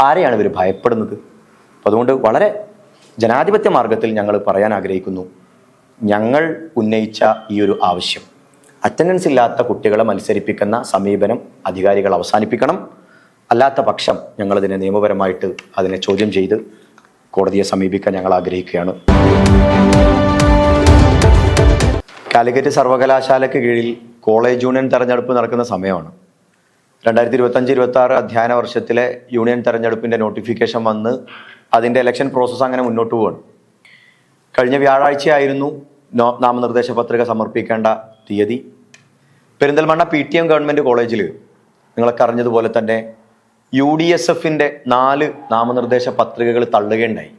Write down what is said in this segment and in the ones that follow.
ആരെയാണ് ഇവർ ഭയപ്പെടുന്നത്? അപ്പം അതുകൊണ്ട് വളരെ ജനാധിപത്യ മാർഗത്തിൽ ഞങ്ങൾ പറയാൻ ആഗ്രഹിക്കുന്നു, ഞങ്ങൾ ഉന്നയിച്ച ഈ ഒരു ആവശ്യം, അറ്റൻഡൻസ് ഇല്ലാത്ത കുട്ടികളെ മത്സരിപ്പിക്കുന്ന സമീപനം അധികാരികൾ അവസാനിപ്പിക്കണം. അല്ലാത്ത പക്ഷം ഞങ്ങളിതിനെ നിയമപരമായിട്ട് അതിനെ ചോദ്യം ചെയ്ത് കോടതിയെ സമീപിക്കാൻ ഞങ്ങൾ ആഗ്രഹിക്കുകയാണ്. കാലിക്കറ്റ് സർവകലാശാലയ്ക്ക് കീഴിൽ കോളേജ് യൂണിയൻ തെരഞ്ഞെടുപ്പ് നടക്കുന്ന സമയമാണ്. 2025-26 അധ്യയന വർഷത്തിലെ യൂണിയൻ തെരഞ്ഞെടുപ്പിൻ്റെ നോട്ടിഫിക്കേഷൻ വന്ന് അതിൻ്റെ ഇലക്ഷൻ പ്രോസസ്സ് അങ്ങനെ മുന്നോട്ട് പോവാണ്. കഴിഞ്ഞ വ്യാഴാഴ്ചയായിരുന്നു നാമനിർദ്ദേശ പത്രിക സമർപ്പിക്കേണ്ട തീയതി. പെരിന്തൽമണ്ണ PTM ഗവൺമെൻറ് കോളേജിൽ നിങ്ങളൊക്കെ അറിഞ്ഞതുപോലെ തന്നെ UDSFൻ്റെ 4 നാമനിർദ്ദേശ പത്രികകൾ തള്ളുകയുണ്ടായി.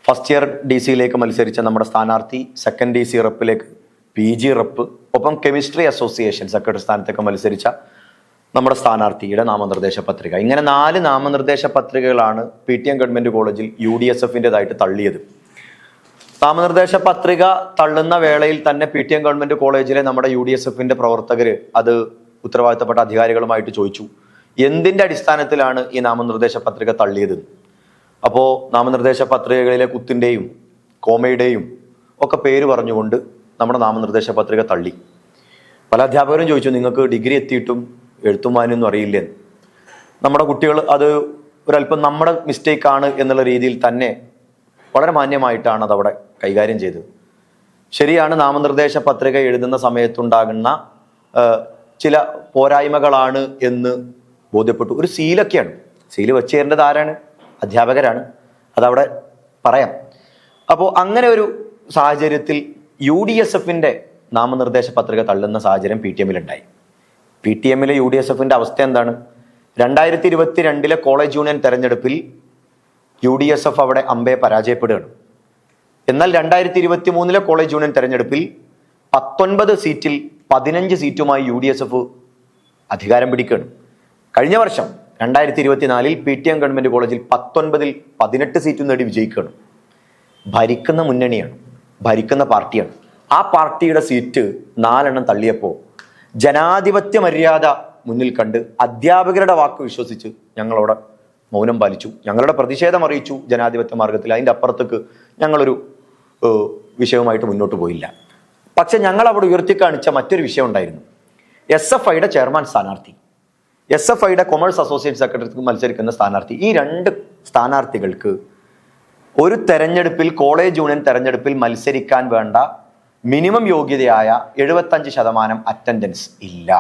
ഫസ്റ്റ് ഇയർ DC മത്സരിച്ച നമ്മുടെ സ്ഥാനാർത്ഥി, സെക്കൻഡ് DC റെപ്പിലേക്ക് PG റെപ്പ്, ഒപ്പം കെമിസ്ട്രി അസോസിയേഷൻ സെക്രട്ടറി സ്ഥാനത്തേക്ക് മത്സരിച്ച നമ്മുടെ സ്ഥാനാർത്ഥിയുടെ നാമനിർദ്ദേശ പത്രിക. ഇങ്ങനെ 4 നാമനിർദ്ദേശ പത്രികകളാണ് PTM ഗവൺമെൻറ് കോളേജിൽ UDSFൻ്റെതായിട്ട് തള്ളിയത്. നാമനിർദ്ദേശ പത്രിക തള്ളുന്ന വേളയിൽ തന്നെ PTM ഗവൺമെൻറ് കോളേജിലെ നമ്മുടെ UDSFൻ്റെ പ്രവർത്തകർ അത് ഉത്തരവാദിത്തപ്പെട്ട അധികാരികളുമായിട്ട് ചോദിച്ചു, എന്തിൻ്റെ അടിസ്ഥാനത്തിലാണ് ഈ നാമനിർദ്ദേശ പത്രിക തള്ളിയത്? അപ്പോൾ നാമനിർദ്ദേശ പത്രികകളിലെ കുത്തിൻ്റെയും കോമയുടെയും ഒക്കെ പേര് പറഞ്ഞുകൊണ്ട് നമ്മുടെ നാമനിർദ്ദേശ പത്രിക തള്ളി. പല അധ്യാപകരും ചോദിച്ചു, നിങ്ങൾക്ക് ഡിഗ്രി എത്തിയിട്ടും എഴുത്തും വായനയൊന്നും അറിയില്ലേ? നമ്മുടെ കുട്ടികൾ അത് ഒരല്പം നമ്മുടെ മിസ്റ്റേക്കാണ് എന്നുള്ള രീതിയിൽ തന്നെ വളരെ മാന്യമായിട്ടാണ് അതവിടെ കൈകാര്യം ചെയ്തത്. ശരിയാണ്, നാമനിർദ്ദേശ പത്രിക എഴുതുന്ന സമയത്തുണ്ടാകുന്ന ചില പോരായ്മകളാണ് എന്ന് ബോധ്യപ്പെട്ടു. ഒരു സീലൊക്കെയാണ്, സീല് വെച്ച് തരേണ്ടത് ആരാണ്? അധ്യാപകരാണ്. അതവിടെ പറയാം. അപ്പോൾ അങ്ങനെ ഒരു സാഹചര്യത്തിൽ UDSFൻ്റെ നാമനിർദ്ദേശ പത്രിക തള്ളുന്ന സാഹചര്യം PTMലുണ്ടായി. PTMലെ UDSFൻ്റെ അവസ്ഥ എന്താണ്? 2022 കോളേജ് യൂണിയൻ തെരഞ്ഞെടുപ്പിൽ UDSF അവിടെ അമ്പയെ പരാജയപ്പെടുകയാണ്. എന്നാൽ 2023 കോളേജ് യൂണിയൻ തെരഞ്ഞെടുപ്പിൽ 19 സീറ്റിൽ 15 സീറ്റുമായി UDSF അധികാരം പിടിക്കുകയാണ്. കഴിഞ്ഞ വർഷം 2024 PTM ഗവൺമെൻറ് കോളേജിൽ 19ൽ 18 സീറ്റും നേടി വിജയിക്കുകയാണ്. ഭരിക്കുന്ന മുന്നണിയാണ്, ഭരിക്കുന്ന പാർട്ടിയാണ്. ആ പാർട്ടിയുടെ സീറ്റ് 4 എണ്ണം തള്ളിയപ്പോൾ ജനാധിപത്യ മര്യാദ മുന്നിൽ കണ്ട് അധ്യാപകരുടെ വാക്ക് വിശ്വസിച്ച് ഞങ്ങളവിടെ മൗനം പാലിച്ചു, ഞങ്ങളുടെ പ്രതിഷേധം അറിയിച്ചു ജനാധിപത്യ മാർഗത്തിൽ. അതിൻ്റെ അപ്പുറത്തേക്ക് ഞങ്ങളൊരു വിഷയവുമായിട്ട് മുന്നോട്ട് പോയില്ല. പക്ഷെ ഞങ്ങൾ അവിടെ ഉയർത്തിക്കാണിച്ച മറ്റൊരു വിഷയം ഉണ്ടായിരുന്നു. SFIയുടെ ചെയർമാൻ സ്ഥാനാർത്ഥി, SFIയുടെ കൊമേഴ്സ് അസോസിയേറ്റ് സെക്രട്ടറിക്ക് മത്സരിക്കുന്ന സ്ഥാനാർത്ഥി, ഈ 2 സ്ഥാനാർത്ഥികൾക്ക് ഒരു തെരഞ്ഞെടുപ്പിൽ, കോളേജ് യൂണിയൻ തെരഞ്ഞെടുപ്പിൽ മത്സരിക്കാൻ വേണ്ട മിനിമം യോഗ്യതയായ 75% അറ്റൻഡൻസ് ഇല്ല.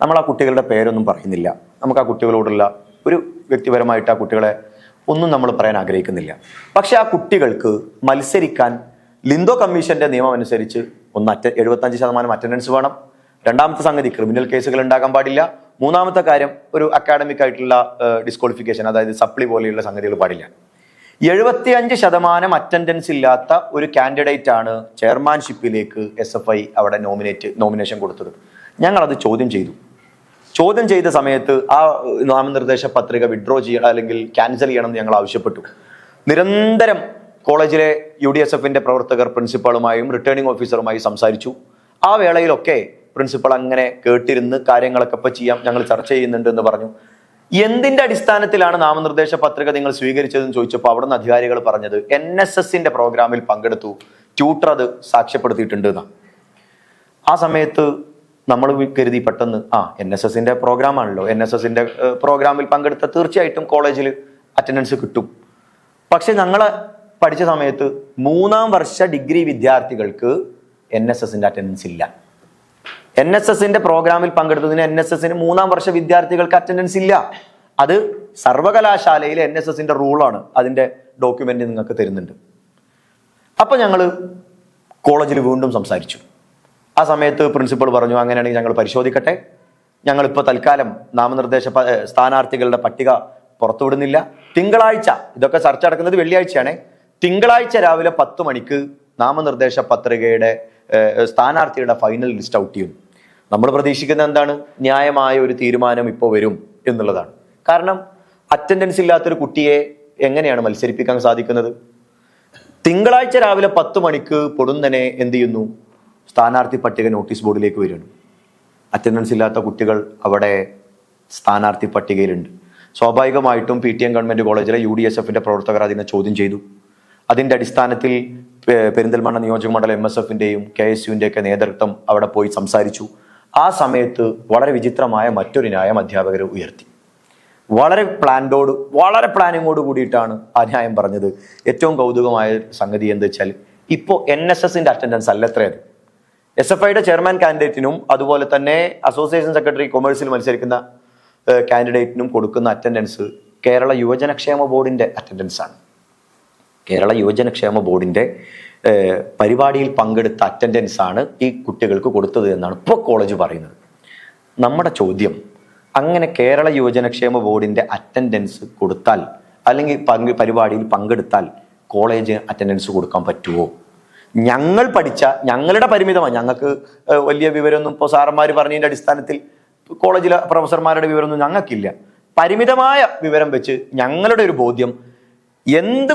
നമ്മൾ ആ കുട്ടികളുടെ പേരൊന്നും പറയുന്നില്ല. നമുക്ക് ആ കുട്ടികളോടുള്ള ഒരു വ്യക്തിപരമായിട്ട് ആ കുട്ടികളെ ഒന്നും നമ്മൾ പറയാൻ ആഗ്രഹിക്കുന്നില്ല. പക്ഷെ ആ കുട്ടികൾക്ക് മത്സരിക്കാൻ ലിന്തോ കമ്മീഷന്റെ നിയമം അനുസരിച്ച് 75% അറ്റൻഡൻസ് വേണം. രണ്ടാമത്തെ സംഗതി, ക്രിമിനൽ കേസുകൾ ഉണ്ടാകാൻ പാടില്ല. മൂന്നാമത്തെ കാര്യം, ഒരു അക്കാഡമിക് ആയിട്ടുള്ള ഡിസ്ക്വാളിഫിക്കേഷൻ, അതായത് സപ്ലി പോലെയുള്ള സംഗതികൾ പാടില്ല. 75% അറ്റൻഡൻസ് ഇല്ലാത്ത ഒരു കാൻഡിഡേറ്റ് ആണ് ചെയർമാൻഷിപ്പിലേക്ക് SFI അവിടെ നോമിനേഷൻ കൊടുത്തത്. ഞങ്ങളത് ചോദ്യം ചെയ്തു. ചോദ്യം ചെയ്ത സമയത്ത് ആ നാമനിർദ്ദേശ പത്രിക വിഡ്രോ ചെയ്യണം, അല്ലെങ്കിൽ ക്യാൻസൽ ചെയ്യണം എന്ന് ഞങ്ങൾ ആവശ്യപ്പെട്ടു. നിരന്തരം കോളേജിലെ UDSFന്റെ പ്രവർത്തകർ പ്രിൻസിപ്പാളുമായും റിട്ടേണിംഗ് ഓഫീസറുമായി സംസാരിച്ചു. ആ വേളയിലൊക്കെ പ്രിൻസിപ്പൾ അങ്ങനെ കേട്ടിരുന്ന് കാര്യങ്ങളൊക്കെ ഇപ്പം ചെയ്യാം, ഞങ്ങൾ ചർച്ച ചെയ്യുന്നുണ്ട് എന്ന് പറഞ്ഞു. എന്തിന്റെ അടിസ്ഥാനത്തിലാണ് നാമനിർദ്ദേശ പത്രിക നിങ്ങൾ സ്വീകരിച്ചതെന്ന് ചോദിച്ചപ്പോൾ അവിടുന്ന് അധികാരികൾ പറഞ്ഞത് NSSന്റെ പ്രോഗ്രാമിൽ പങ്കെടുത്തു, ട്യൂട്ടർ അത് സാക്ഷ്യപ്പെടുത്തിയിട്ടുണ്ട് എന്നാണ്. ആ സമയത്ത് നമ്മൾ കരുതി പെട്ടെന്ന് NSSന്റെ പ്രോഗ്രാമാണല്ലോ, NSSന്റെ പ്രോഗ്രാമിൽ പങ്കെടുത്ത തീർച്ചയായിട്ടും കോളേജിൽ അറ്റൻഡൻസ് കിട്ടും. പക്ഷെ ഞങ്ങൾ പഠിച്ച സമയത്ത് 3ാം വർഷ ഡിഗ്രി വിദ്യാർത്ഥികൾക്ക് NSSന്റെ അറ്റൻഡൻസ് ഇല്ല. NSSന്റെ പ്രോഗ്രാമിൽ പങ്കെടുത്തതിന് NSSന് 3ാം വർഷ വിദ്യാർത്ഥികൾക്ക് അറ്റൻഡൻസ് ഇല്ല. അത് സർവകലാശാലയിലെ NSSന്റെ റൂളാണ്. അതിന്റെ ഡോക്യുമെന്റ് നിങ്ങൾക്ക് തരുന്നുണ്ട്. അപ്പൊ ഞങ്ങൾ കോളേജിൽ വീണ്ടും സംസാരിച്ചു. ആ സമയത്ത് പ്രിൻസിപ്പൾ പറഞ്ഞു, അങ്ങനെയാണെങ്കിൽ ഞങ്ങൾ പരിശോധിക്കട്ടെ, ഞങ്ങളിപ്പോൾ തൽക്കാലം നാമനിർദ്ദേശ സ്ഥാനാർത്ഥികളുടെ പട്ടിക പുറത്തുവിടുന്നില്ല. തിങ്കളാഴ്ച, ഇതൊക്കെ ചർച്ച നടക്കുന്നത് വെള്ളിയാഴ്ചയാണ്, തിങ്കളാഴ്ച രാവിലെ 10 മണിക്ക് നാമനിർദ്ദേശ പത്രികയുടെ സ്ഥാനാർത്ഥിയുടെ ഫൈനൽ ലിസ്റ്റ് ഔട്ട് ചെയ്യും. നമ്മൾ പ്രതീക്ഷിക്കുന്നത് എന്താണ്? ന്യായമായ ഒരു തീരുമാനം ഇപ്പോൾ വരും എന്നുള്ളതാണ്. കാരണം അറ്റൻഡൻസ് ഇല്ലാത്തൊരു കുട്ടിയെ എങ്ങനെയാണ് മത്സരിപ്പിക്കാൻ സാധിക്കുന്നത്? തിങ്കളാഴ്ച രാവിലെ 10 മണിക്ക് പൊടുന്നനെ എന്ത് ചെയ്യുന്നു? സ്ഥാനാർത്ഥി പട്ടിക നോട്ടീസ് ബോർഡിലേക്ക് വരികയാണ്. അറ്റൻഡൻസ് ഇല്ലാത്ത കുട്ടികൾ അവിടെ സ്ഥാനാർത്ഥി പട്ടികയിലുണ്ട്. സ്വാഭാവികമായിട്ടും PTM ഗവൺമെന്റ് കോളേജിലെ UDSFന്റെ പ്രവർത്തകർ അതിനെ ചോദ്യം ചെയ്തു. അതിന്റെ അടിസ്ഥാനത്തിൽ പെരിന്തൽമണ്ണ നിയോജക മണ്ഡലം MSFന്റെയും KSUവിന്റെ ഒക്കെ നേതൃത്വം അവിടെ പോയി സംസാരിച്ചു. ആ സമയത്ത് വളരെ വിചിത്രമായ മറ്റൊരു ന്യായം അധ്യാപകർ ഉയർത്തി. വളരെ പ്ലാനിങ്ങോട് കൂടിയിട്ടാണ് ആ ന്യായം പറഞ്ഞത്. ഏറ്റവും കൗതുകമായ സംഗതി എന്താ വെച്ചാൽ, ഇപ്പോൾ NSSന്റെ അറ്റൻഡൻസ് അല്ലത്രേ അത്. SFIയുടെ ചെയർമാൻ കാൻഡിഡേറ്റിനും അതുപോലെ തന്നെ അസോസിയേഷൻ സെക്രട്ടറി കൊമേഴ്സിൽ മത്സരിക്കുന്ന കാൻഡിഡേറ്റിനും കൊടുക്കുന്ന അറ്റൻഡൻസ് കേരള യുവജനക്ഷേമ ബോർഡിന്റെ അറ്റൻഡൻസ് ആണ്. കേരള യുവജനക്ഷേമ ബോർഡിന്റെ പരിപാടിയിൽ പങ്കെടുത്ത അറ്റൻഡൻസ് ആണ് ഈ കുട്ടികൾക്ക് കൊടുത്തത് എന്നാണ് ഇപ്പോൾ കോളേജ് പറയുന്നത്. നമ്മുടെ ചോദ്യം, അങ്ങനെ കേരള യുവജനക്ഷേമ ബോർഡിന്റെ അറ്റൻഡൻസ് കൊടുത്താൽ അല്ലെങ്കിൽ പരിപാടിയിൽ പങ്കെടുത്താൽ കോളേജ് അറ്റൻഡൻസ് കൊടുക്കാൻ പറ്റുമോ? ഞങ്ങൾ പഠിച്ച ഞങ്ങളുടെ പരിമിതമാണ്, ഞങ്ങൾക്ക് വലിയ വിവരമൊന്നും ഇപ്പോൾ സാറന്മാർ പറഞ്ഞതിന്റെ അടിസ്ഥാനത്തിൽ കോളേജിലെ പ്രൊഫസർമാരുടെ വിവരമൊന്നും ഞങ്ങൾക്കില്ല. പരിമിതമായ വിവരം വെച്ച് ഞങ്ങളുടെ ഒരു ബോധ്യം, എന്ത്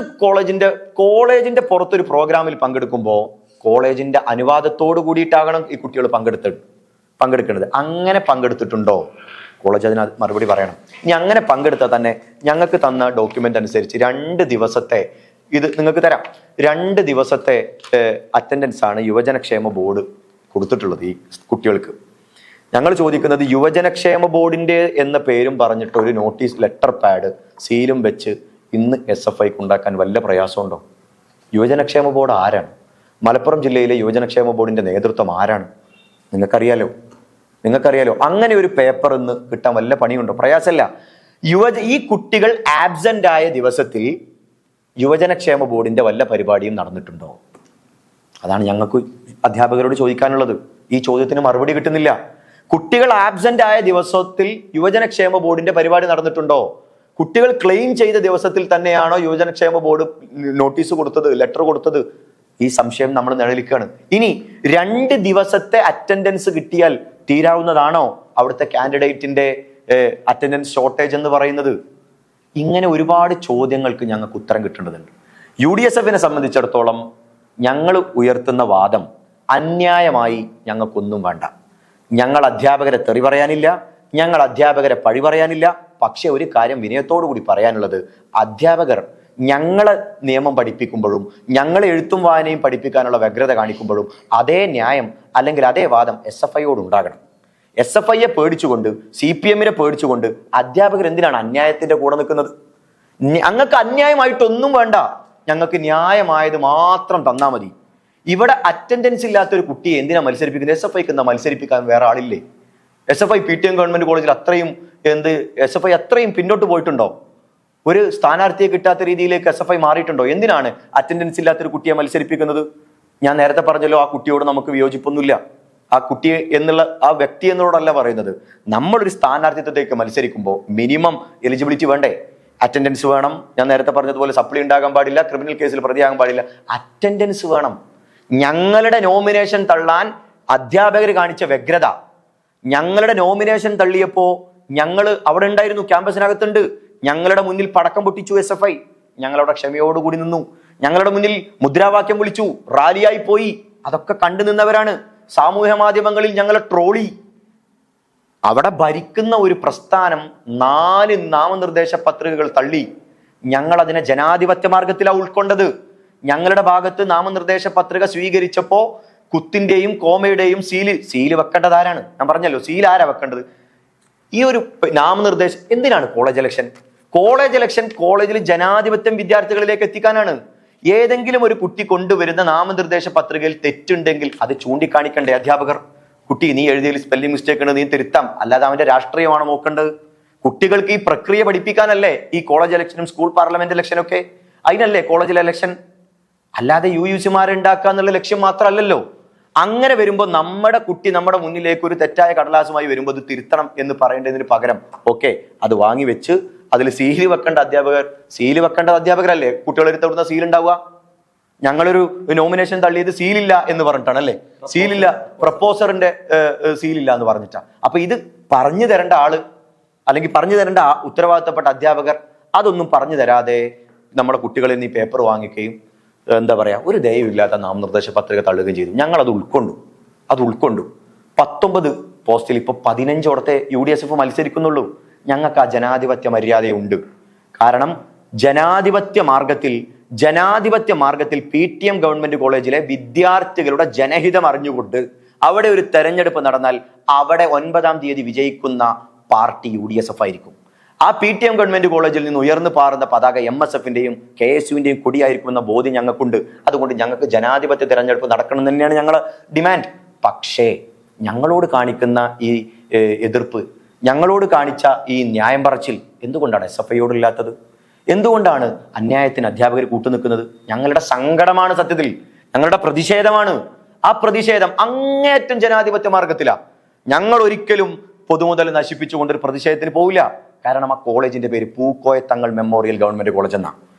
കോളേജിന്റെ പുറത്തൊരു പ്രോഗ്രാമിൽ പങ്കെടുക്കുമ്പോൾ കോളേജിന്റെ അനുവാദത്തോട് കൂടിയിട്ടാകണം ഈ കുട്ടികൾ പങ്കെടുക്കേണ്ടത്. അങ്ങനെ പങ്കെടുത്തിട്ടുണ്ടോ? കോളേജ് അതിന് മറുപടി പറയണം. ഇനി അങ്ങനെ പങ്കെടുത്താൽ തന്നെ ഞങ്ങൾക്ക് തന്ന ഡോക്യുമെന്റ് അനുസരിച്ച് 2 ദിവസത്തെ ഇത് നിങ്ങൾക്ക് തരാം. 2 ദിവസത്തെ അറ്റൻഡൻസ് ആണ് യുവജനക്ഷേമ ബോർഡ് കൊടുത്തിട്ടുള്ളത് ഈ കുട്ടികൾക്ക്. ഞങ്ങൾ ചോദിക്കുന്നത്, യുവജനക്ഷേമ ബോർഡിന്റെ എന്ന പേരും പറഞ്ഞിട്ട് ഒരു നോട്ടീസ് ലെറ്റർ പാഡ് സീലും വെച്ച് ഇന്ന് SFIക്ക് ഉണ്ടാക്കാൻ വല്ല പ്രയാസമുണ്ടോ? യുവജനക്ഷേമ ബോർഡ് ആരാണ്? മലപ്പുറം ജില്ലയിലെ യുവജനക്ഷേമ ബോർഡിന്റെ നേതൃത്വം ആരാണ്? നിങ്ങൾക്കറിയാലോ. അങ്ങനെ ഒരു പേപ്പർ ഇന്ന് കിട്ടാൻ വല്ല പണിയുണ്ടോ? പ്രയാസമല്ല. ഈ കുട്ടികൾ ആബ്സെന്റ് ആയ ദിവസത്തിൽ യുവജനക്ഷേമ ബോർഡിന്റെ വല്ല പരിപാടിയും നടന്നിട്ടുണ്ടോ? അതാണ് ഞങ്ങൾക്ക് അധ്യാപകരോട് ചോദിക്കാനുള്ളത്. ഈ ചോദ്യത്തിന് മറുപടി കിട്ടുന്നില്ല. കുട്ടികൾ ആബ്സെന്റ് ആയ ദിവസത്തിൽ യുവജനക്ഷേമ ബോർഡിന്റെ പരിപാടി നടന്നിട്ടുണ്ടോ? കുട്ടികൾ ക്ലെയിം ചെയ്ത ദിവസത്തിൽ തന്നെയാണോ യുവജനക്ഷേമ ബോർഡ് നോട്ടീസ് കൊടുത്തത്, ലെറ്റർ കൊടുത്തത്? ഈ സംശയം നമ്മൾ നിഴലിക്കുകയാണ്. ഇനി 2 ദിവസത്തെ അറ്റൻഡൻസ് കിട്ടിയാൽ തീരാവുന്നതാണോ അവിടുത്തെ കാൻഡിഡേറ്റിന്റെ അറ്റൻഡൻസ് ഷോർട്ടേജ് എന്ന് പറയുന്നത്? ഇങ്ങനെ ഒരുപാട് ചോദ്യങ്ങൾക്ക് ഞങ്ങൾക്ക് ഉത്തരം കിട്ടേണ്ടതുണ്ട്. UDSFനെ സംബന്ധിച്ചിടത്തോളം ഞങ്ങൾ ഉയർത്തുന്ന വാദം അന്യായമായി ഞങ്ങൾക്കൊന്നും വേണ്ട. ഞങ്ങൾ അധ്യാപകരെ തെറി പറയാനില്ല, ഞങ്ങൾ അധ്യാപകരെ പഴി പറയാനില്ല. പക്ഷെ ഒരു കാര്യം വിനയത്തോടു കൂടി പറയാനുള്ളത്, അധ്യാപകർ ഞങ്ങളെ നിയമം പഠിപ്പിക്കുമ്പോഴും ഞങ്ങളെ എഴുത്തും വായനയും പഠിപ്പിക്കാനുള്ള വ്യഗ്രത കാണിക്കുമ്പോഴും അതേ ന്യായം അല്ലെങ്കിൽ അതേ വാദം SFIയോട് ഉണ്ടാകണം. SFIയെ പേടിച്ചുകൊണ്ട്, CPMനെ പേടിച്ചുകൊണ്ട് അധ്യാപകർ എന്തിനാണ് അന്യായത്തിന്റെ കൂടെ നിൽക്കുന്നത്? ഞങ്ങൾക്ക് അന്യായമായിട്ടൊന്നും വേണ്ട, ഞങ്ങൾക്ക് ന്യായമായത് മാത്രം തന്നാ മതി. ഇവിടെ അറ്റൻഡൻസ് ഇല്ലാത്തൊരു കുട്ടിയെ എന്തിനാ മത്സരിപ്പിക്കുന്നത്? SFIക്ക് എന്താ മത്സരിപ്പിക്കാൻ വേറെ ആളില്ലേ? SFI PTM ഗവൺമെന്റ് കോളേജിൽ SFI അത്രയും പിന്നോട്ട് പോയിട്ടുണ്ടോ? ഒരു സ്ഥാനാർത്ഥിയെ കിട്ടാത്ത രീതിയിലേക്ക് SFI മാറിയിട്ടുണ്ടോ? എന്തിനാണ് അറ്റൻഡൻസ് ഇല്ലാത്തൊരു കുട്ടിയെ മത്സരിപ്പിക്കുന്നത്? ഞാൻ നേരത്തെ പറഞ്ഞല്ലോ, ആ കുട്ടിയോട് നമുക്ക് വിയോജിപ്പൊന്നുമില്ല. ആ കുട്ടിയെ എന്നുള്ള ആ വ്യക്തി എന്നോടല്ല പറയുന്നത്. നമ്മളൊരു സ്ഥാനാർത്ഥിത്വത്തേക്ക് മത്സരിക്കുമ്പോൾ മിനിമം എലിജിബിലിറ്റി വേണ്ടേ? അറ്റൻഡൻസ് വേണം. ഞാൻ നേരത്തെ പറഞ്ഞതുപോലെ സപ്ലി ഉണ്ടാകാൻ പാടില്ല, ക്രിമിനൽ കേസിൽ പ്രതിയാകാൻ പാടില്ല. അറ്റൻഡൻസ് വേണം. ഞങ്ങളുടെ നോമിനേഷൻ തള്ളാൻ അധ്യാപകർ കാണിച്ച വ്യഗ്രത, ഞങ്ങളുടെ നോമിനേഷൻ തള്ളിയപ്പോ ഞങ്ങൾ അവിടെ ഉണ്ടായിരുന്നു, ക്യാമ്പസിനകത്തുണ്ട്. ഞങ്ങളുടെ മുന്നിൽ പടക്കം പൊട്ടിച്ചു SFI. ഞങ്ങളവിടെ ക്ഷമയോടുകൂടി നിന്നു. ഞങ്ങളുടെ മുന്നിൽ മുദ്രാവാക്യം വിളിച്ചു, റാലിയായി പോയി. അതൊക്കെ കണ്ടു നിന്നവരാണ്. സാമൂഹ്യ മാധ്യമങ്ങളിൽ ഞങ്ങളെ ട്രോളി. അവിടെ ഭരിക്കുന്ന ഒരു പ്രസ്ഥാനം 4 നാമനിർദ്ദേശ പത്രികകൾ തള്ളി. ഞങ്ങൾ അതിനെ ജനാധിപത്യ മാർഗത്തിലാണ് ഉൾക്കൊണ്ടത്. ഞങ്ങളുടെ ഭാഗത്ത് നാമനിർദ്ദേശ പത്രിക സ്വീകരിച്ചപ്പോ കുത്തിന്റെയും കോമയുടെയും സീല് വെക്കേണ്ടത് ആരാണ്? ഞാൻ പറഞ്ഞല്ലോ, സീൽ ആരാ വെക്കേണ്ടത്? ഈ ഒരു നാമനിർദ്ദേശം എന്തിനാണ്? കോളേജ് ഇലക്ഷൻ കോളേജിൽ ജനാധിപത്യം വിദ്യാർത്ഥികളിലേക്ക് എത്തിക്കാനാണ്. ഏതെങ്കിലും ഒരു കുട്ടി കൊണ്ടുവരുന്ന നാമനിർദ്ദേശ പത്രികയിൽ തെറ്റുണ്ടെങ്കിൽ അത് ചൂണ്ടിക്കാണിക്കണ്ടേ അധ്യാപകർ? കുട്ടി, നീ എഴുതിയതിൽ സ്പെല്ലിംഗ് മിസ്റ്റേക്ക് ഉണ്ട്, നീ തിരുത്താം. അല്ലാതെ അവന്റെ രാഷ്ട്രീയമാണ് നോക്കേണ്ടത്. കുട്ടികൾക്ക് ഈ പ്രക്രിയ പഠിപ്പിക്കാനല്ലേ ഈ കോളേജ് ഇലക്ഷനും സ്കൂൾ പാർലമെന്റ് ഇലക്ഷനൊക്കെ? അതിനല്ലേ കോളേജിലെ ഇലക്ഷൻ? അല്ലാതെ UUCമാരെ ഉണ്ടാക്കുക എന്നുള്ള ലക്ഷ്യം മാത്രമല്ലല്ലോ. അങ്ങനെ വരുമ്പോൾ നമ്മുടെ കുട്ടി നമ്മുടെ മുന്നിലേക്ക് ഒരു തെറ്റായ കടലാസുമായി വരുമ്പോൾ അത് തിരുത്തണം എന്ന് പറയേണ്ടതിന് പകരം അത് വാങ്ങി വെച്ച് അതിൽ സീല് വെക്കേണ്ട അധ്യാപകരല്ലേ കുട്ടികൾ എടുത്തവിടുന്ന സീൽ ഉണ്ടാവുക? ഞങ്ങളൊരു നോമിനേഷൻ തള്ളിയത് സീലില്ല എന്ന് പറഞ്ഞിട്ടാണ് അല്ലേ? സീലില്ല, പ്രപ്പോസറിന്റെ സീലില്ല എന്ന് പറഞ്ഞിട്ടാ. അപ്പൊ ഇത് പറഞ്ഞു തരേണ്ട ആള് അല്ലെങ്കിൽ പറഞ്ഞു തരേണ്ട ഉത്തരവാദിത്തപ്പെട്ട അധ്യാപകർ അതൊന്നും പറഞ്ഞു തരാതെ നമ്മുടെ കുട്ടികളിൽ നിന്ന് ഈ പേപ്പർ വാങ്ങിക്കുകയും ഒരു ദയവില്ലാത്ത നാമനിർദ്ദേശ പത്രിക തള്ളുകയും ചെയ്തു. ഞങ്ങൾ അത് ഉൾക്കൊണ്ടു. 19 പോസ്റ്റിൽ ഇപ്പൊ 15 UDSF മത്സരിക്കുന്നുള്ളൂ. ഞങ്ങൾക്ക് ആ ജനാധിപത്യ മര്യാദയുണ്ട്. കാരണം ജനാധിപത്യ മാർഗത്തിൽ PTM ഗവൺമെന്റ് കോളേജിലെ വിദ്യാർത്ഥികളുടെ ജനഹിതം അറിഞ്ഞുകൊണ്ട് അവിടെ ഒരു തെരഞ്ഞെടുപ്പ് നടന്നാൽ അവിടെ 9-ാം തീയതി വിജയിക്കുന്ന പാർട്ടി UDSF ആയിരിക്കും. ആ PTM ഗവൺമെന്റ് കോളേജിൽ നിന്ന് ഉയർന്നു പാറുന്ന പതാക MSFന്റെയും KSUവിന്റെയും കൊടിയായിരിക്കുമെന്ന ബോധ്യം ഞങ്ങൾക്കുണ്ട്. അതുകൊണ്ട് ഞങ്ങൾക്ക് ജനാധിപത്യ തെരഞ്ഞെടുപ്പ് നടക്കണം എന്ന് തന്നെയാണ് ഞങ്ങൾ ഡിമാൻഡ്. പക്ഷേ ഞങ്ങളോട് കാണിക്കുന്ന ഈ എതിർപ്പ്, ഞങ്ങളോട് കാണിച്ച ഈ ന്യായം പറച്ചിൽ എന്തുകൊണ്ടാണ് SFIയോടില്ലാത്തത്? എന്തുകൊണ്ടാണ് അന്യായത്തിന് അധ്യാപകർ കൂട്ടുനിൽക്കുന്നത്? ഞങ്ങളുടെ സങ്കടമാണ്, സത്യത്തിൽ ഞങ്ങളുടെ പ്രതിഷേധമാണ്. ആ പ്രതിഷേധം അങ്ങേറ്റം ജനാധിപത്യ മാർഗത്തിലാണ്. ഞങ്ങൾ ഒരിക്കലും പൊതുമുതൽ നശിപ്പിച്ചുകൊണ്ടൊരു പ്രതിഷേധത്തിന് പോവില്ല. കാരണം ആ കോളേജിന്റെ പേര് Pookoya Thangal memorial government college എന്നാ.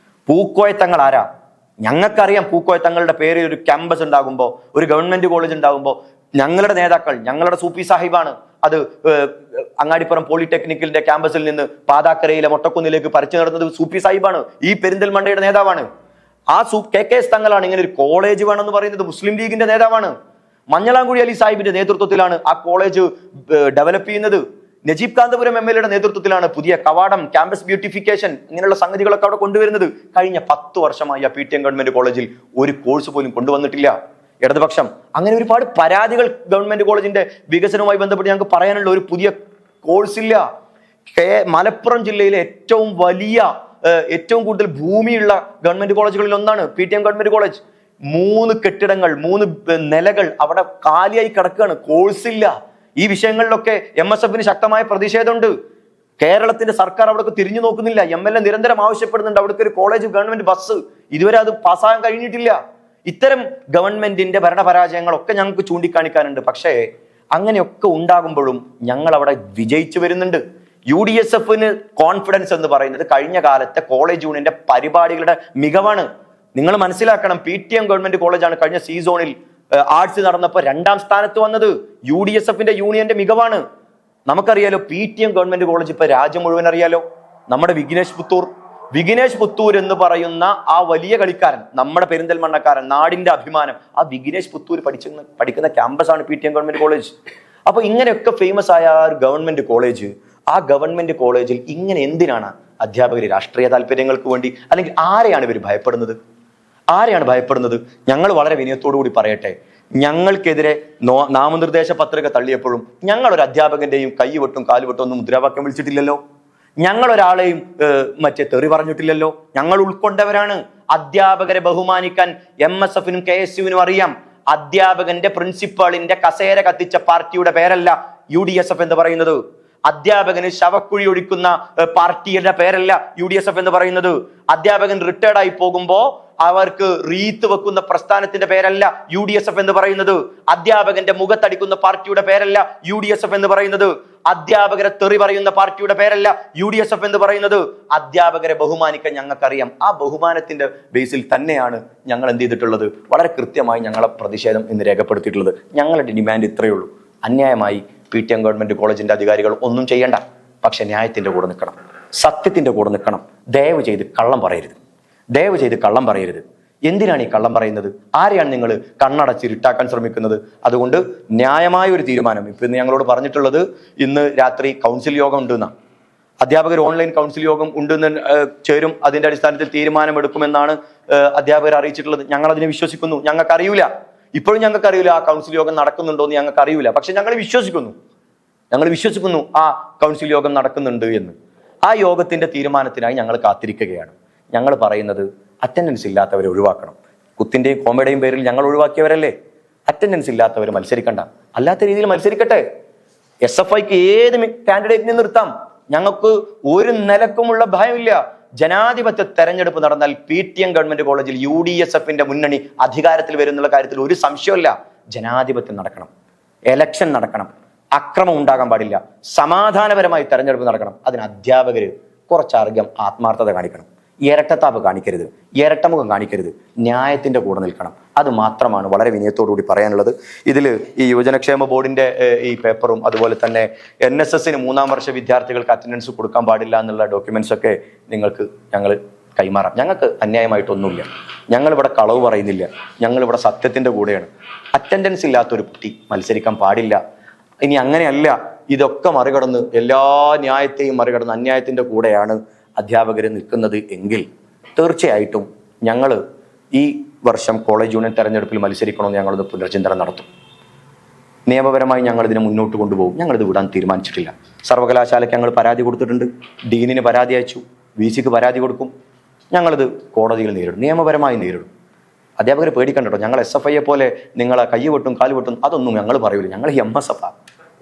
പൂക്കോയ തങ്ങൾ ആരാ? ഞങ്ങൾക്കറിയാം. പൂക്കോയ തങ്ങളുടെ പേരിൽ ഒരു ക്യാമ്പസ് ഉണ്ടാകുമ്പോൾ, ഒരു ഗവൺമെന്റ് കോളേജ് ഉണ്ടാകുമ്പോൾ ഞങ്ങളുടെ നേതാക്കൾ, ഞങ്ങളുടെ സൂപ്പി സാഹിബാണ് അത് അങ്ങാടിപ്പുറം പോളിടെക്നിക്കലിന്റെ ക്യാമ്പസിൽ നിന്ന് പാതാക്കരയിലെ മൊട്ടക്കുന്നിലേക്ക് പറിച്ചു നടന്നത് സൂപ്പി സാഹിബാണ്. ഈ പെരിന്തൽമണ്ണയുടെ നേതാവാണ്. ആ KK തങ്ങളാണ് ഇങ്ങനെ ഒരു കോളേജ് വേണമെന്ന് പറയുന്നത്. മുസ്ലിം ലീഗിന്റെ നേതാവാണ്. മഞ്ഞളാംകുഴി അലി സാഹിബിന്റെ നേതൃത്വത്തിലാണ് ആ കോളേജ് ഡെവലപ്പ് ചെയ്യുന്നത്. നജീബ് കാന്തപുരം MLA യുടെ നേതൃത്വത്തിലാണ് പുതിയ കവാടം, ക്യാമ്പസ് ബ്യൂട്ടിഫിക്കേഷൻ, ഇങ്ങനെയുള്ള സംഗതികളൊക്കെ അവിടെ കൊണ്ടുവരുന്നത്. കഴിഞ്ഞ 10 വർഷമായി ആ PTM ഗവൺമെന്റ് കോളേജിൽ ഒരു കോഴ്സ് പോലും കൊണ്ടുവന്നിട്ടില്ല ഇടതുപക്ഷം. അങ്ങനെ ഒരുപാട് പരാതികൾ ഗവൺമെന്റ് കോളേജിന്റെ വികസനവുമായി ബന്ധപ്പെട്ട് ഞങ്ങൾക്ക് പറയാനുള്ള ഒരു പുതിയ കോഴ്സ് ഇല്ല. മലപ്പുറം ജില്ലയിലെ ഏറ്റവും കൂടുതൽ ഭൂമിയുള്ള ഗവൺമെന്റ് കോളേജുകളിൽ ഒന്നാണ് PTM ഗവൺമെന്റ് കോളേജ്. 3 കെട്ടിടങ്ങൾ, 3 നിലകൾ അവിടെ കാലിയായി കിടക്കുകയാണ്. കോഴ്സ് ഇല്ല. ഈ വിഷയങ്ങളിലൊക്കെ MSFന് ശക്തമായ പ്രതിഷേധമുണ്ട്. കേരളത്തിന്റെ സർക്കാർ അവിടേക്ക് തിരിഞ്ഞു നോക്കുന്നില്ല. MLA നിരന്തരം ആവശ്യപ്പെടുന്നുണ്ട് അവിടേക്ക് ഒരു കോളേജ്, ഗവൺമെന്റ് ബസ്. ഇതുവരെ അത് പാസ്സാകാൻ കഴിഞ്ഞിട്ടില്ല. ഇത്തരം ഗവൺമെന്റിന്റെ ഭരണപരാജയങ്ങളൊക്കെ ഞങ്ങൾക്ക് ചൂണ്ടിക്കാണിക്കാനുണ്ട്. പക്ഷേ അങ്ങനെയൊക്കെ ഉണ്ടാകുമ്പോഴും ഞങ്ങൾ അവിടെ വിജയിച്ചു വരുന്നുണ്ട്. UDSFന് കോൺഫിഡൻസ് എന്ന് പറയുന്നത് കഴിഞ്ഞ കാലത്തെ കോളേജ് യൂണിയന്റെ പരിപാടികളുടെ മികവാണ്. നിങ്ങൾ മനസ്സിലാക്കണം, PTM ഗവൺമെന്റ് കോളേജാണ് കഴിഞ്ഞ സീസോണിൽ ആർട്സ് നടന്നപ്പോൾ 2-ാം സ്ഥാനത്ത് വന്നത്. UDSFന്റെ യൂണിയന്റെ മികവാണ്. നമുക്കറിയാലോ PTM ഗവൺമെന്റ് കോളേജ് ഇപ്പൊ രാജ്യം മുഴുവൻ അറിയാലോ. നമ്മുടെ വിഘ്നേഷ് പുത്തൂർ എന്ന് പറയുന്ന ആ വലിയ കളിക്കാരൻ, നമ്മുടെ പെരിന്തൽമണ്ണക്കാരൻ, നാടിന്റെ അഭിമാനം, ആ വിഘ്നേഷ് പുത്തൂർ പഠിക്കുന്ന ക്യാമ്പസാണ് PTM ഗവൺമെന്റ് കോളേജ്. അപ്പൊ ഇങ്ങനെയൊക്കെ ഫേമസ് ആയ ഒരു ഗവൺമെന്റ് കോളേജ്, ആ ഗവൺമെന്റ് കോളേജിൽ ഇങ്ങനെ എന്തിനാണ് അധ്യാപകർ രാഷ്ട്രീയ താല്പര്യങ്ങൾക്ക് വേണ്ടി, അല്ലെങ്കിൽ ആരെയാണ് ഇവർ ഭയപ്പെടുന്നത്? ഞങ്ങൾ വളരെ വിനയത്തോടു കൂടി പറയട്ടെ, ഞങ്ങൾക്കെതിരെ നാമനിർദ്ദേശ പത്രിക തള്ളിയപ്പോഴും ഞങ്ങൾ ഒരു അധ്യാപകന്റെയും കൈവെട്ടും കാലുവെട്ടും ഒന്നും മുദ്രാവാക്യം വിളിച്ചിട്ടില്ലല്ലോ. ഞങ്ങൾ ഒരാളെയും തെറി പറഞ്ഞിട്ടില്ലല്ലോ. ഞങ്ങൾ ഉൾക്കൊണ്ടവരാണ്. അധ്യാപകരെ ബഹുമാനിക്കാൻ MSFനും KSUവിനും അറിയാം. അധ്യാപകന്റെ പ്രിൻസിപ്പാളിന്റെ കസേര കത്തിച്ച പാർട്ടിയുടെ പേരല്ല UDSF എന്ന് പറയുന്നത്. അധ്യാപകന് ശവക്കുഴി ഒഴിക്കുന്ന പാർട്ടിയുടെ പേരല്ല UDSF എന്ന് പറയുന്നത്. അധ്യാപകൻ റിട്ടയർഡ് ആയി പോകുമ്പോ അവർക്ക് റീത്ത് വെക്കുന്ന പ്രസ്ഥാനത്തിന്റെ പേരല്ല UDSF എന്ന് പറയുന്നത്. അധ്യാപകന്റെ മുഖത്തടിക്കുന്ന പാർട്ടിയുടെ പേരല്ല UDSF എന്ന് പറയുന്നത്. അധ്യാപകരെ തെറി പറയുന്ന പാർട്ടിയുടെ പേരല്ല UDSF എന്ന് പറയുന്നത്. അധ്യാപകരെ ബഹുമാനിക്കാൻ ഞങ്ങൾക്കറിയാം. ആ ബഹുമാനത്തിന്റെ ബേസിൽ തന്നെയാണ് ഞങ്ങൾ എന്ത് ചെയ്തിട്ടുള്ളത്, വളരെ കൃത്യമായി ഞങ്ങളെ പ്രതിഷേധം ഇന്ന് രേഖപ്പെടുത്തിയിട്ടുള്ളത്. ഞങ്ങളുടെ ഡിമാൻഡ് ഇത്രയേ ഉള്ളൂ. അന്യായമായി PTM ഗവൺമെന്റ് കോളേജിന്റെ അധികാരികൾ ഒന്നും ചെയ്യണ്ട. പക്ഷെ ന്യായത്തിന്റെ കൂടെ നിൽക്കണം, സത്യത്തിന്റെ കൂടെ നിൽക്കണം. ദയവ് ചെയ്ത് കള്ളം പറയരുത്. എന്തിനാണ് ഈ കള്ളം പറയുന്നത്? ആരെയാണ് നിങ്ങൾ കണ്ണടച്ചിരുട്ടാക്കാൻ ശ്രമിക്കുന്നത്? അതുകൊണ്ട് ന്യായമായ ഒരു തീരുമാനം ഇപ്പൊ ഇന്ന് ഞങ്ങളോട് പറഞ്ഞിട്ടുള്ളത്, ഇന്ന് രാത്രി കൗൺസിൽ യോഗം ഉണ്ടെന്നാണ്. അധ്യാപകർ ഓൺലൈൻ കൗൺസിൽ യോഗം ഉണ്ടെന്ന് ചേരും. അതിന്റെ അടിസ്ഥാനത്തിൽ തീരുമാനമെടുക്കുമെന്നാണ് അധ്യാപകർ അറിയിച്ചിട്ടുള്ളത്. ഞങ്ങൾ അതിനെ വിശ്വസിക്കുന്നു. ഞങ്ങൾക്കറിയില്ല, ഇപ്പോഴും ഞങ്ങൾക്കറിയില്ല ആ കൗൺസിൽ യോഗം നടക്കുന്നുണ്ടോ എന്ന് ഞങ്ങൾക്കറിയില്ല. പക്ഷെ ഞങ്ങൾ വിശ്വസിക്കുന്നു ആ കൗൺസിൽ യോഗം നടക്കുന്നുണ്ട് എന്ന്. ആ യോഗത്തിന്റെ തീരുമാനത്തിനായി ഞങ്ങൾ കാത്തിരിക്കുകയാണ്. ഞങ്ങൾ പറയുന്നത് അറ്റൻഡൻസ് ഇല്ലാത്തവരെ ഒഴിവാക്കണം. കുത്തിന്റെയും കോമഡിയും പേരിൽ ഞങ്ങൾ ഒഴിവാക്കിയവരല്ലേ. അറ്റൻഡൻസ് ഇല്ലാത്തവർ മത്സരിക്കണ്ട, അല്ലാത്ത രീതിയിൽ മത്സരിക്കട്ടെ. SFIക്ക് ഏത് കാൻഡിഡേറ്റിനെ നിർത്താം. ഞങ്ങൾക്ക് ഒരു നിലക്കുമുള്ള ഭയമില്ല. ജനാധിപത്യ തെരഞ്ഞെടുപ്പ് നടന്നാൽ PTM ഗവൺമെന്റ് കോളേജിൽ UDSFന്റെ മുന്നണി അധികാരത്തിൽ വരുന്നുള്ള കാര്യത്തിൽ ഒരു സംശയമില്ല. ജനാധിപത്യം നടക്കണം, എലക്ഷൻ നടക്കണം, അക്രമം ഉണ്ടാകാൻ പാടില്ല, സമാധാനപരമായി തെരഞ്ഞെടുപ്പ് നടക്കണം. അതിന് അധ്യാപകര് കുറച്ചധികം ആത്മാർത്ഥത കാണിക്കണം. ഇരട്ടത്താപ്പ് കാണിക്കരുത്, ഇരട്ടമുഖം കാണിക്കരുത്, ന്യായത്തിന്റെ കൂടെ നിൽക്കണം. അത് മാത്രമാണ് വളരെ വിനയത്തോടുകൂടി പറയാനുള്ളത്. ഇതിൽ ഈ യുവജനക്ഷേമ ബോർഡിന്റെ ഈ പേപ്പറും അതുപോലെ തന്നെ NSSന് 3-ാം വർഷ വിദ്യാർത്ഥികൾക്ക് അറ്റൻഡൻസ് കൊടുക്കാൻ പാടില്ല എന്നുള്ള ഡോക്യുമെന്റ്സ് ഒക്കെ നിങ്ങൾക്ക് ഞങ്ങൾ കൈമാറാം. ഞങ്ങൾക്ക് അന്യായമായിട്ടൊന്നുമില്ല. ഞങ്ങളിവിടെ കളവ് പറയുന്നില്ല. ഞങ്ങളിവിടെ സത്യത്തിന്റെ കൂടെയാണ്. അറ്റൻഡൻസ് ഇല്ലാത്തൊരു കുട്ടി മത്സരിക്കാൻ പാടില്ല. ഇനി അങ്ങനെയല്ല ഇതൊക്കെ മറികടന്ന് എല്ലാ ന്യായത്തെയും മറികടന്ന് അന്യായത്തിൻ്റെ കൂടെയാണ് അധ്യാപകർ നിൽക്കുന്നത് എങ്കിൽ തീർച്ചയായിട്ടും ഞങ്ങൾ ഈ വർഷം കോളേജ് യൂണിയൻ തെരഞ്ഞെടുപ്പിൽ മത്സരിക്കണമെന്ന് ഞങ്ങളത് പുനർചിന്തനം നടത്തും. നിയമപരമായി ഞങ്ങൾ ഇതിനെ മുന്നോട്ട് കൊണ്ടുപോകും. ഞങ്ങളിത് വിടാൻ തീരുമാനിച്ചിട്ടില്ല. സർവകലാശാലയ്ക്ക് ഞങ്ങൾ പരാതി കൊടുത്തിട്ടുണ്ട്, ഡീനിന് പരാതി അയച്ചു, VC-ക്ക് പരാതി കൊടുക്കും. ഞങ്ങളിത് കോടതിയിൽ നേരിടും, നിയമപരമായി നേരിടും. അധ്യാപകർ പേടിക്കണ്ടോ, ഞങ്ങൾ SFIയെ പോലെ നിങ്ങളെ കൈ വെട്ടും കാല് വെട്ടും അതൊന്നും ഞങ്ങൾ പറയൂല. ഞങ്ങൾ MSF,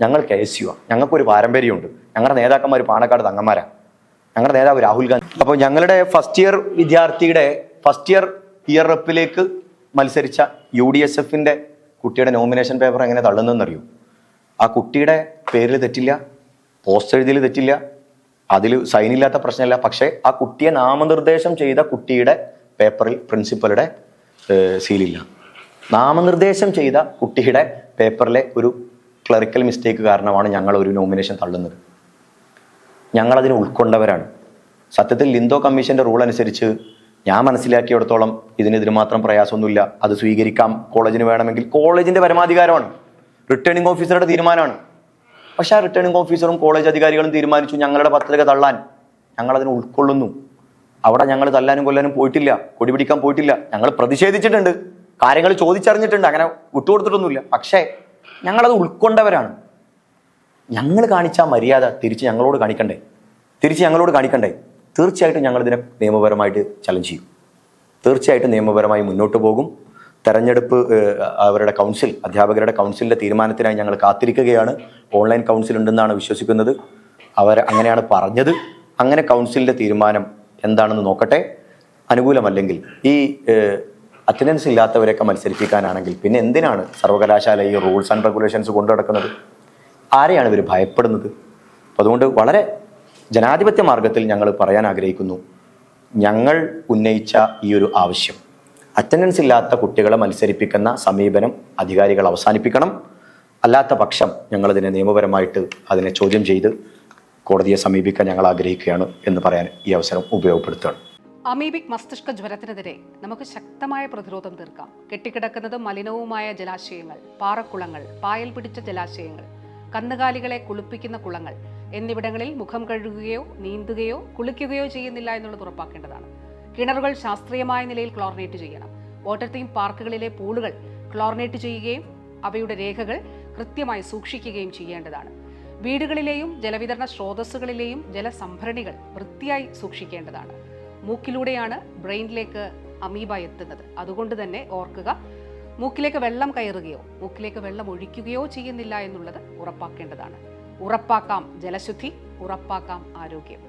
ഞങ്ങൾ KSU, ഞങ്ങൾക്കൊരു പാരമ്പര്യമുണ്ട്. ഞങ്ങളുടെ നേതാക്കന്മാർ പാണക്കാട് തങ്ങന്മാരാണ്. ഞങ്ങളുടെ നേതാവ് രാഹുൽ ഗാന്ധി. അപ്പോൾ ഞങ്ങളുടെ ഫസ്റ്റ് ഇയർ വിദ്യാർത്ഥിയുടെ ഫസ്റ്റ് ഇയർ റെപ്പിലേക്ക് മത്സരിച്ച UDSFന്റെ കുട്ടിയുടെ നോമിനേഷൻ പേപ്പർ എങ്ങനെ തള്ളുന്നതെന്നറിയൂ? ആ കുട്ടിയുടെ പേരിൽ തെറ്റില്ല, പോസ്റ്റ് എഴുതിയിൽ തെറ്റില്ല, അതിൽ സൈനില്ലാത്ത പ്രശ്നമില്ല. പക്ഷേ ആ കുട്ടിയെ നാമനിർദ്ദേശം ചെയ്ത കുട്ടിയുടെ പേപ്പറിൽ പ്രിൻസിപ്പലുടെ സീലില്ല. നാമനിർദ്ദേശം ചെയ്ത കുട്ടിയുടെ പേപ്പറിലെ ഒരു ക്ലറിക്കൽ മിസ്റ്റേക്ക് കാരണമാണ് ഞങ്ങൾ ഒരു നോമിനേഷൻ തള്ളുന്നത്. ഞങ്ങളതിനെ ഉൾക്കൊണ്ടവരാണ്. സത്യത്തിൽ ലിന്തോ കമ്മീഷന്റെ റൂൾ അനുസരിച്ച് ഞാൻ മനസ്സിലാക്കിയിടത്തോളം ഇതിനെതിരെ മാത്രം പ്രയാസമൊന്നുമില്ല. അത് സ്വീകരിക്കാം, കോളേജിന് വേണമെങ്കിൽ. കോളേജിന്റെ പരമാധികാരമാണ്, റിട്ടേണിംഗ് ഓഫീസറുടെ തീരുമാനമാണ്. പക്ഷെ ആ റിട്ടേണിംഗ് ഓഫീസറും കോളേജ് അധികാരികളും തീരുമാനിച്ചു ഞങ്ങളുടെ പത്രിക തള്ളാൻ. ഞങ്ങളതിനെ ഉൾക്കൊള്ളുന്നു. അവിടെ ഞങ്ങൾ തല്ലാനും കൊല്ലാനും പോയിട്ടില്ല, കൊടി പിടിക്കാൻ പോയിട്ടില്ല. ഞങ്ങൾ പ്രതിഷേധിച്ചിട്ടുണ്ട്, കാര്യങ്ങൾ ചോദിച്ചറിഞ്ഞിട്ടുണ്ട്, അങ്ങനെ വിട്ടുകൊടുത്തിട്ടൊന്നുമില്ല. പക്ഷേ ഞങ്ങളത് ഉൾക്കൊണ്ടവരാണ്. ഞങ്ങൾ കാണിച്ച മര്യാദ തിരിച്ച് ഞങ്ങളോട് കാണിക്കണ്ടേ? തീർച്ചയായിട്ടും ഞങ്ങളിതിനെ നിയമപരമായിട്ട് ചലഞ്ച് ചെയ്യും. തീർച്ചയായിട്ടും നിയമപരമായി മുന്നോട്ട് പോകും. തെരഞ്ഞെടുപ്പ് അവരുടെ കൗൺസിൽ, അധ്യാപകരുടെ കൗൺസിലിൻ്റെ തീരുമാനത്തിനായി ഞങ്ങൾ കാത്തിരിക്കുകയാണ്. ഓൺലൈൻ കൗൺസിൽ ഉണ്ടെന്നാണ് വിശ്വസിക്കുന്നത്. അവർ അങ്ങനെയാണ് പറഞ്ഞത്. അങ്ങനെ കൗൺസിലിൻ്റെ തീരുമാനം എന്താണെന്ന് നോക്കട്ടെ. അനുകൂലമല്ലെങ്കിൽ ഈ അറ്റൻഡൻസ് ഇല്ലാത്തവരെയൊക്കെ മത്സരിപ്പിക്കാനാണെങ്കിൽ പിന്നെ എന്തിനാണ് സർവകലാശാല ഈ റൂൾസ് ആൻഡ് റെഗുലേഷൻസ് കൊണ്ടു നടക്കുന്നത്? ആരെയാണ് ഇവർ ഭയപ്പെടുന്നത്? അപ്പോൾ അതുകൊണ്ട് വളരെ ജനാധിപത്യ മാർഗത്തിൽ ഞങ്ങൾ പറയാൻ ആഗ്രഹിക്കുന്നു, ഞങ്ങൾ ഉന്നയിച്ച ഈ ഒരു ആവശ്യം, അറ്റൻഡൻസ് ഇല്ലാത്ത കുട്ടികളെ മത്സരിപ്പിക്കുന്ന സമീപനം അധികാരികൾ അവസാനിപ്പിക്കണം. അല്ലാത്ത പക്ഷം ഞങ്ങളിതിനെ നിയമപരമായിട്ട് അതിനെ ചോദ്യം ചെയ്ത് കോടതിയെ സമീപിക്കാൻ ഞങ്ങൾ ആഗ്രഹിക്കുകയാണ് എന്ന് പറയാൻ ഈ അവസരം ഉപയോഗപ്പെടുത്തുകയാണ്. അമീബിക് മസ്തിഷ്ക ജ്വരത്തിനെതിരെ നമുക്ക് ശക്തമായ പ്രതിരോധം തീർക്കാം. കെട്ടിക്കിടക്കുന്നത് മലിനവുമായ ജലാശയങ്ങൾ, പാറക്കുളങ്ങൾ, പായൽ പിടിച്ച ജലാശയങ്ങൾ, കന്നുകാലികളെ കുളിപ്പിക്കുന്ന കുളങ്ങൾ എന്നിവിടങ്ങളിൽ മുഖം കഴുകുകയോ നീന്തുകയോ കുളിക്കുകയോ ചെയ്യുന്നില്ല എന്നുള്ളത് ഉറപ്പാക്കേണ്ടതാണ്. കിണറുകൾ ശാസ്ത്രീയമായ നിലയിൽ ക്ലോറിനേറ്റ് ചെയ്യണം. വാട്ടർ തീം പാർക്കുകളിലെ പൂളുകൾ ക്ലോറിനേറ്റ് ചെയ്യുകയും അവയുടെ രേഖകൾ കൃത്യമായി സൂക്ഷിക്കുകയും ചെയ്യേണ്ടതാണ്. വീടുകളിലെയും ജലവിതരണ സ്രോതസ്സുകളിലെയും ജലസംഭരണികൾ വൃത്തിയായി സൂക്ഷിക്കേണ്ടതാണ്. മൂക്കിലൂടെയാണ് ബ്രെയിനിലേക്ക് അമീബ എത്തുന്നത്. അതുകൊണ്ട് തന്നെ ഓർക്കുക, മൂക്കിലേക്ക് വെള്ളം കയറുകയോ മൂക്കിലേക്ക് വെള്ളം ഒഴിക്കുകയോ ചെയ്യുന്നില്ല എന്നുള്ളത് ഉറപ്പാക്കേണ്ടതാണ്. ഉറപ്പാക്കാം ജലശുദ്ധി, ഉറപ്പാക്കാം ആരോഗ്യം.